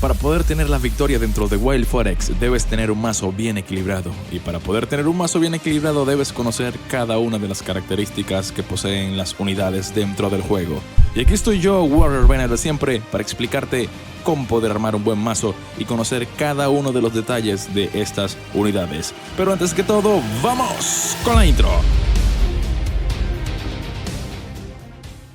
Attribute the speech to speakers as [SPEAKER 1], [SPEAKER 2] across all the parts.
[SPEAKER 1] Para poder tener la victoria dentro de Wild Forex debes tener un mazo bien equilibrado, y para poder tener un mazo bien equilibrado debes conocer cada una de las características que poseen las unidades dentro del juego. Y aquí estoy yo, Warrior Bennett de siempre, para explicarte cómo poder armar un buen mazo y conocer cada uno de los detalles de estas unidades. Pero antes que todo, ¡vamos con la intro!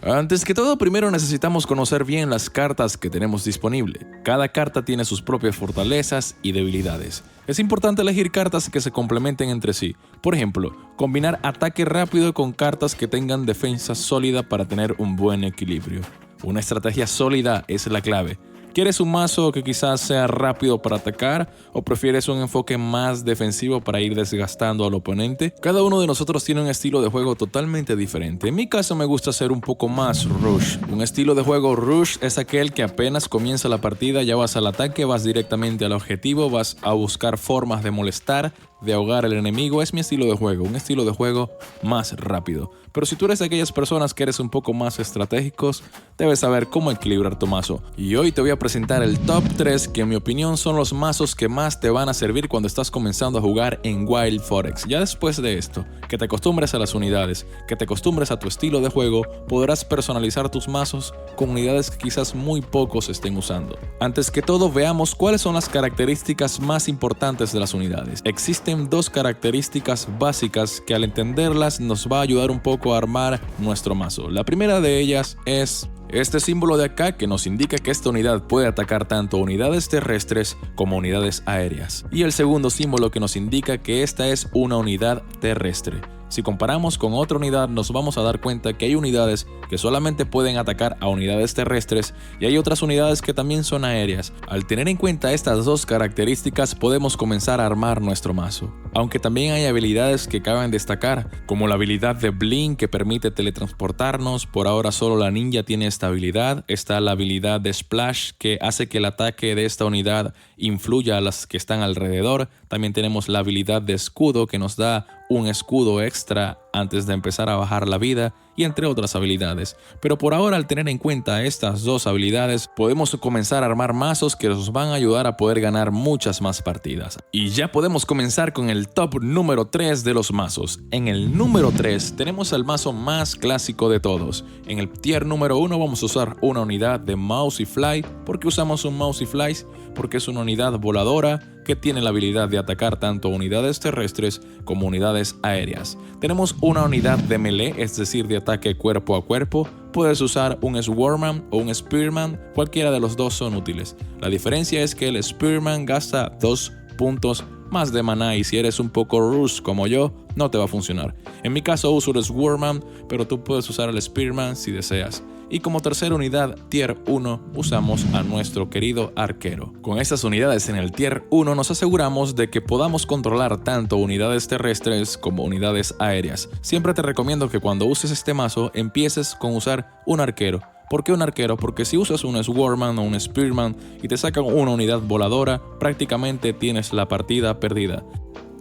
[SPEAKER 1] Antes que todo, primero necesitamos conocer bien las cartas que tenemos disponible. Cada carta tiene sus propias fortalezas y debilidades. Es importante elegir cartas que se complementen entre sí. Por ejemplo, combinar ataque rápido con cartas que tengan defensa sólida para tener un buen equilibrio. Una estrategia sólida es la clave. ¿Quieres un mazo que quizás sea rápido para atacar o prefieres un enfoque más defensivo para ir desgastando al oponente? Cada uno de nosotros tiene un estilo de juego totalmente diferente. En mi caso me gusta ser un poco más rush. Un estilo de juego rush es aquel que apenas comienza la partida ya vas al ataque, vas directamente al objetivo, vas a buscar formas de molestar, de ahogar al enemigo. Es mi estilo de juego, un estilo de juego más rápido. Pero si tú eres de aquellas personas que eres un poco más estratégicos, debes saber cómo equilibrar tu mazo. Y hoy te voy a presentar el top 3 que en mi opinión son los mazos que más te van a servir cuando estás comenzando a jugar en Wild Forex. Ya después de esto, que te acostumbres a las unidades, que te acostumbres a tu estilo de juego, podrás personalizar tus mazos con unidades que quizás muy pocos estén usando. Antes que todo, veamos cuáles son las características más importantes de las unidades. Existen dos características básicas que al entenderlas nos va a ayudar un poco a armar nuestro mazo. La primera de ellas es este símbolo de acá, que nos indica que esta unidad puede atacar tanto unidades terrestres como unidades aéreas. Y el segundo símbolo que nos indica que esta es una unidad terrestre. Si comparamos con otra unidad, nos vamos a dar cuenta que hay unidades que solamente pueden atacar a unidades terrestres y hay otras unidades que también son aéreas. Al tener en cuenta estas dos características, podemos comenzar a armar nuestro mazo. Aunque también hay habilidades que caben destacar, como la habilidad de Blink que permite teletransportarnos. Por ahora solo la ninja tiene esta habilidad. Está la habilidad de Splash que hace que el ataque de esta unidad influya a las que están alrededor. También tenemos la habilidad de escudo que nos da un escudo extra antes de empezar a bajar la vida, y entre otras habilidades. Pero por ahora, al tener en cuenta estas dos habilidades, podemos comenzar a armar mazos que nos van a ayudar a poder ganar muchas más partidas. Y ya podemos comenzar con el top número 3 de los mazos. En el número 3 tenemos el mazo más clásico de todos. En el tier número 1 vamos a usar una unidad de Mousy Fly. ¿Por qué usamos un Mousy Fly? Porque es una unidad voladora que tiene la habilidad de atacar tanto unidades terrestres como unidades aéreas. Tenemos una unidad de melee, es decir, de ataque cuerpo a cuerpo. Puedes usar un Swarman o un Spearman, cualquiera de los dos son útiles. La diferencia es que el Spearman gasta 2 puntos más de maná y si eres un poco rush como yo, no te va a funcionar. En mi caso uso el Swarman, pero tú puedes usar el Spearman si deseas. Y como tercera unidad, tier 1, usamos a nuestro querido arquero. Con estas unidades en el tier 1 nos aseguramos de que podamos controlar tanto unidades terrestres como unidades aéreas. Siempre te recomiendo que cuando uses este mazo empieces con usar un arquero. ¿Por qué un arquero? Porque si usas un Swarman o un Spearman y te sacan una unidad voladora, prácticamente tienes la partida perdida.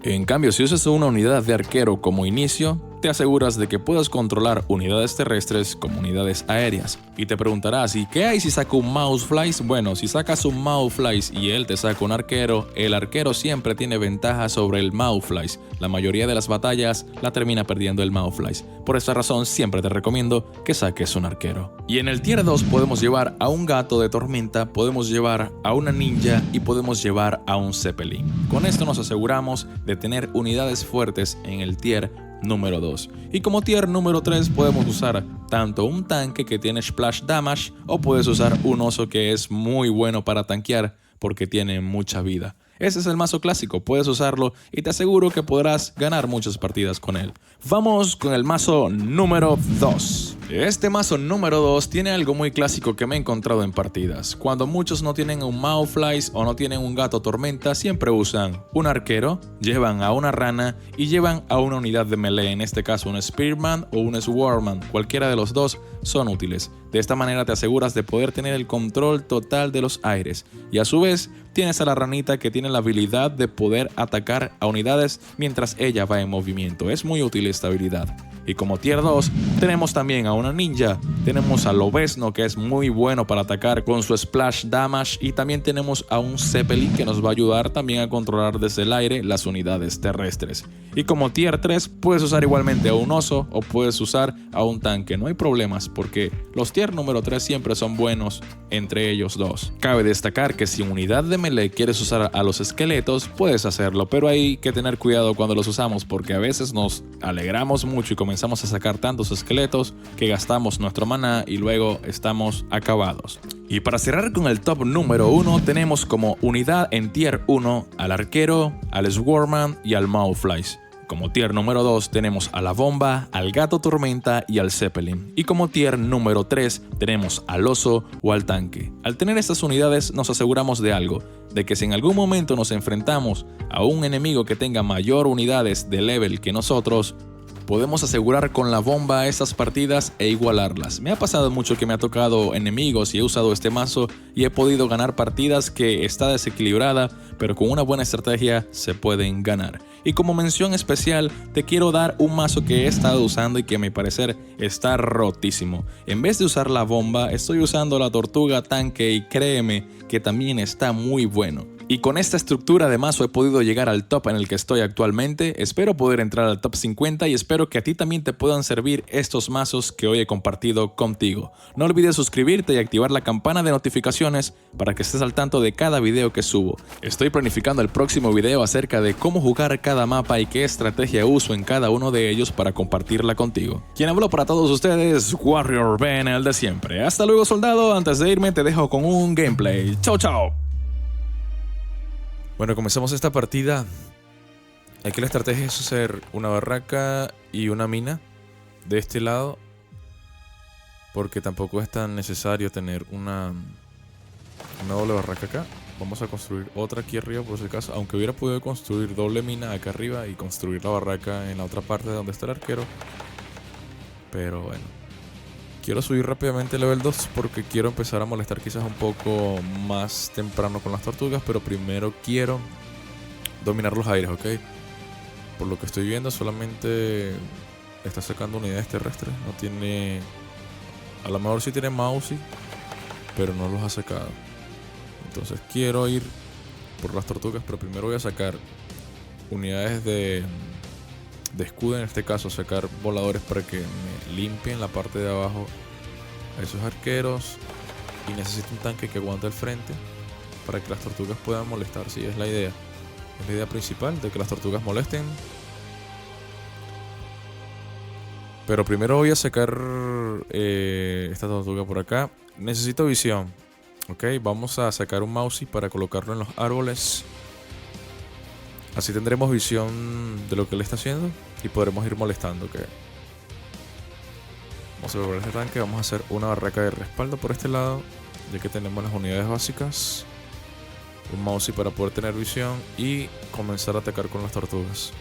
[SPEAKER 1] En cambio, si usas una unidad de arquero como inicio, te aseguras de que puedas controlar unidades terrestres como unidades aéreas. Y te preguntarás, ¿y qué hay si saco un Mouse Flies? Bueno, si sacas un Mouse Flies y él te saca un arquero, el arquero siempre tiene ventaja sobre el Mouse Flies. La mayoría de las batallas la termina perdiendo el Mouse Flies. Por esta razón, siempre te recomiendo que saques un arquero. Y en el tier 2 podemos llevar a un gato de tormenta, podemos llevar a una ninja y podemos llevar a un Zeppelin. Con esto nos aseguramos de tener unidades fuertes en el tier número 2. Y como tier número 3 podemos usar tanto un tanque que tiene splash damage o puedes usar un oso que es muy bueno para tanquear porque tiene mucha vida. Ese es el mazo clásico, puedes usarlo y te aseguro que podrás ganar muchas partidas con él. Vamos con el mazo número 2. Este mazo número 2 tiene algo muy clásico que me he encontrado en partidas. Cuando muchos no tienen un Mawflies o no tienen un gato tormenta, siempre usan un arquero, llevan a una rana y llevan a una unidad de melee, en este caso un Spearman o un Swarman. Cualquiera de los dos son útiles. De esta manera te aseguras de poder tener el control total de los aires. Y a su vez, tienes a la ranita que tiene la habilidad de poder atacar a unidades mientras ella va en movimiento. Es muy útil esta habilidad. Y como tier 2 tenemos también a una ninja, tenemos a Lobezno, que es muy bueno para atacar con su splash damage, y también tenemos a un Zeppelin que nos va a ayudar también a controlar desde el aire las unidades terrestres. Y como tier 3 puedes usar igualmente a un oso o puedes usar a un tanque, no hay problemas porque los tier número 3 siempre son buenos entre ellos dos. Cabe destacar que si unidad de melee quieres usar a los esqueletos puedes hacerlo, pero hay que tener cuidado cuando los usamos porque a veces nos alegramos mucho y comenzamos a sacar tantos esqueletos que gastamos nuestro maná y luego estamos acabados. Y para cerrar con el top número 1 tenemos como unidad en tier 1 al arquero, al Swarman y al Mawflies. Como tier número 2 tenemos a la bomba, al gato tormenta y al Zeppelin. Y como tier número 3 tenemos al oso o al tanque. Al tener estas unidades nos aseguramos de algo, de que si en algún momento nos enfrentamos a un enemigo que tenga mayor unidades de level que nosotros, podemos asegurar con la bomba esas partidas e igualarlas. Me ha pasado mucho que me ha tocado enemigos y he usado este mazo y he podido ganar partidas que está desequilibrada, pero con una buena estrategia se pueden ganar. Y como mención especial te quiero dar un mazo que he estado usando y que a mi parecer está rotísimo. En vez de usar la bomba estoy usando la tortuga tanque y créeme que también está muy bueno. Y con esta estructura de mazo he podido llegar al top en el que estoy actualmente. Espero poder entrar al top 50 y espero que a ti también te puedan servir estos mazos que hoy he compartido contigo. No olvides suscribirte y activar la campana de notificaciones para que estés al tanto de cada video que subo. Estoy planificando el próximo video acerca de cómo jugar cada mapa y qué estrategia uso en cada uno de ellos para compartirla contigo. Quien habló para todos ustedes, Warrior Ben, el de siempre. Hasta luego, soldado. Antes de irme te dejo con un gameplay. Chao, chao. Bueno, comenzamos esta partida. Aquí la estrategia es hacer una barraca y una mina de este lado, porque tampoco es tan necesario tener una doble barraca acá. Vamos a construir otra aquí arriba por si acaso, aunque hubiera podido construir doble mina acá arriba y construir la barraca en la otra parte de donde está el arquero. Pero bueno, quiero subir rápidamente el level 2 porque quiero empezar a molestar quizás un poco más temprano con las tortugas, pero primero quiero dominar los aires, ¿ok? Por lo que estoy viendo solamente está sacando unidades terrestres, no tiene... A lo mejor sí tiene Mausi, pero no los ha sacado. Entonces quiero ir por las tortugas, pero primero voy a sacar unidades de escudo, en este caso sacar voladores para que me limpien la parte de abajo a esos arqueros, y necesito un tanque que aguante el frente para que las tortugas puedan molestar. Sí, es la idea. Es la idea principal, de que las tortugas molesten. Pero primero voy a sacar esta tortuga por acá. Necesito visión. Ok, vamos a sacar un Mausi para colocarlo en los árboles. Así tendremos visión de lo que él está haciendo y podremos ir molestando. Okay. Vamos a preparar este tanque. Vamos a hacer una barraca de respaldo por este lado, ya que tenemos las unidades básicas. Un Mausi para poder tener visión y comenzar a atacar con las tortugas.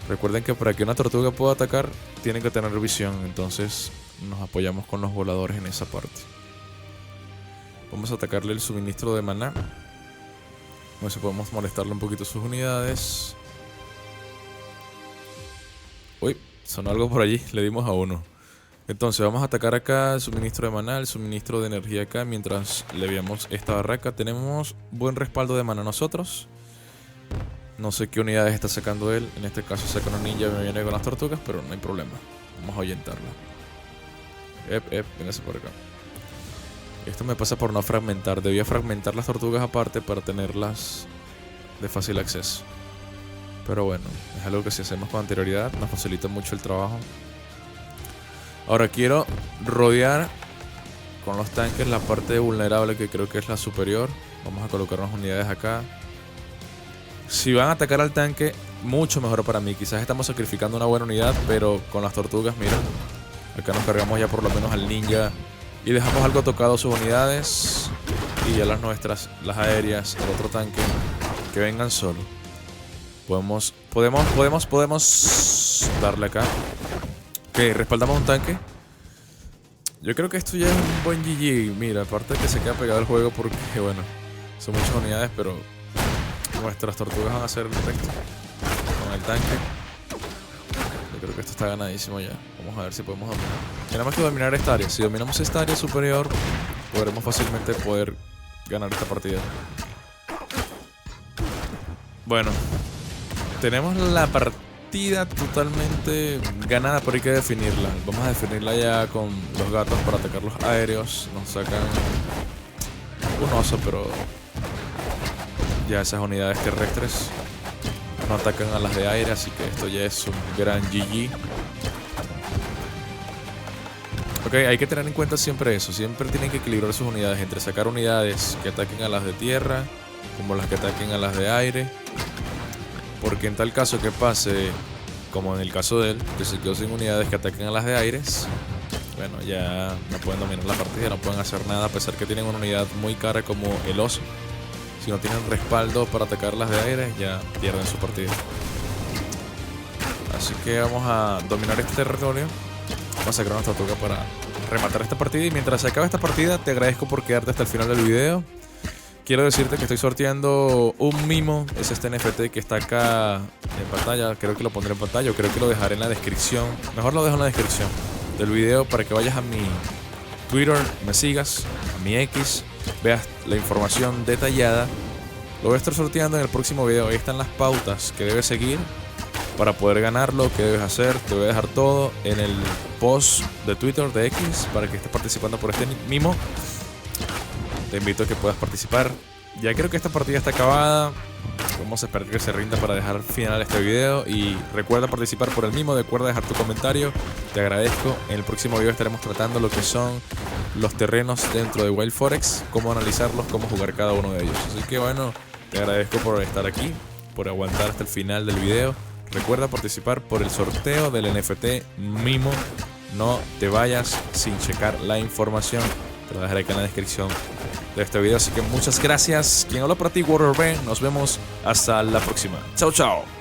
[SPEAKER 1] Recuerden que para que una tortuga pueda atacar tiene que tener visión, entonces nos apoyamos con los voladores en esa parte. Vamos a atacarle el suministro de maná. A ver si podemos molestarle un poquito sus unidades. Uy, sonó algo por allí, le dimos a uno. Entonces vamos a atacar acá el suministro de maná, el suministro de energía acá, mientras le veamos esta barraca. Tenemos buen respaldo de maná nosotros. No sé qué unidades está sacando él. En este caso saca una ninja y me viene con las tortugas, pero no hay problema. Vamos a ahuyentarla. Véngase por acá. Esto me pasa por no fragmentar. Debía fragmentar las tortugas aparte para tenerlas de fácil acceso. Pero bueno, es algo que si hacemos con anterioridad nos facilita mucho el trabajo. Ahora quiero rodear con los tanques la parte vulnerable, que creo que es la superior. Vamos a colocar unas unidades acá. Si van a atacar al tanque, mucho mejor para mí. Quizás estamos sacrificando una buena unidad, pero con las tortugas, mira, acá nos cargamos ya por lo menos al ninja y dejamos algo tocado sus unidades. Y ya las nuestras, las aéreas, el otro tanque, que vengan solo. Podemos darle acá. Ok, respaldamos un tanque. Yo creo que esto ya es un buen GG. Mira, aparte de que se queda pegado el juego porque, bueno, son muchas unidades, pero nuestras tortugas van a hacer el resto con el tanque. creo que esto está ganadísimo ya. Vamos a ver si podemos dominar. Tenemos que dominar esta área. Si dominamos esta área superior, podremos fácilmente ganar esta partida. Bueno, tenemos la partida totalmente ganada, pero hay que definirla. Vamos a definirla ya con los gatos para atacar los aéreos. Nos sacan un oso, pero ya esas unidades terrestres no atacan a las de aire, así que esto ya es un gran GG. Ok, hay que tener en cuenta siempre eso. Siempre tienen que equilibrar sus unidades entre sacar unidades que ataquen a las de tierra como las que ataquen a las de aire, porque en tal caso que pase como en el caso de él, que se quedó sin unidades que ataquen a las de aires, bueno, ya no pueden dominar la partida, no pueden hacer nada, a pesar que tienen una unidad muy cara como el oso. Si no tienen respaldo para atacar las de aire, ya pierden su partida. Así que vamos a dominar este territorio. Vamos a sacar nuestra tortuga para rematar esta partida. Y mientras se acaba esta partida, te agradezco por quedarte hasta el final del video. Quiero decirte que estoy sorteando un mimo. Es este NFT que está acá en pantalla. Creo que lo pondré en pantalla o creo que lo dejaré en la descripción. Mejor lo dejo en la descripción del video para que vayas a mi Twitter, me sigas, a mi X, veas la información detallada. Lo voy a estar sorteando en el próximo video. Ahí están las pautas que debes seguir para poder ganarlo, qué debes hacer. Te voy a dejar todo en el post de Twitter de X para que estés participando por este mimo. Te invito a que puedas participar. Ya creo que esta partida está acabada. Vamos a esperar que se rinda para dejar final este video. Y recuerda participar por el mimo. Recuerda dejar tu comentario. Te agradezco. En el próximo video estaremos tratando lo que son los terrenos dentro de Wild Forex, cómo analizarlos, cómo jugar cada uno de ellos. Así que bueno, te agradezco por estar aquí, por aguantar hasta el final del video. Recuerda participar por el sorteo del NFT mimo. No te vayas sin checar la información. Te lo dejaré acá en la descripción de este video. Así que muchas gracias. Quien habló para ti, Warrior Ben. Nos vemos hasta la próxima. Chao, chao.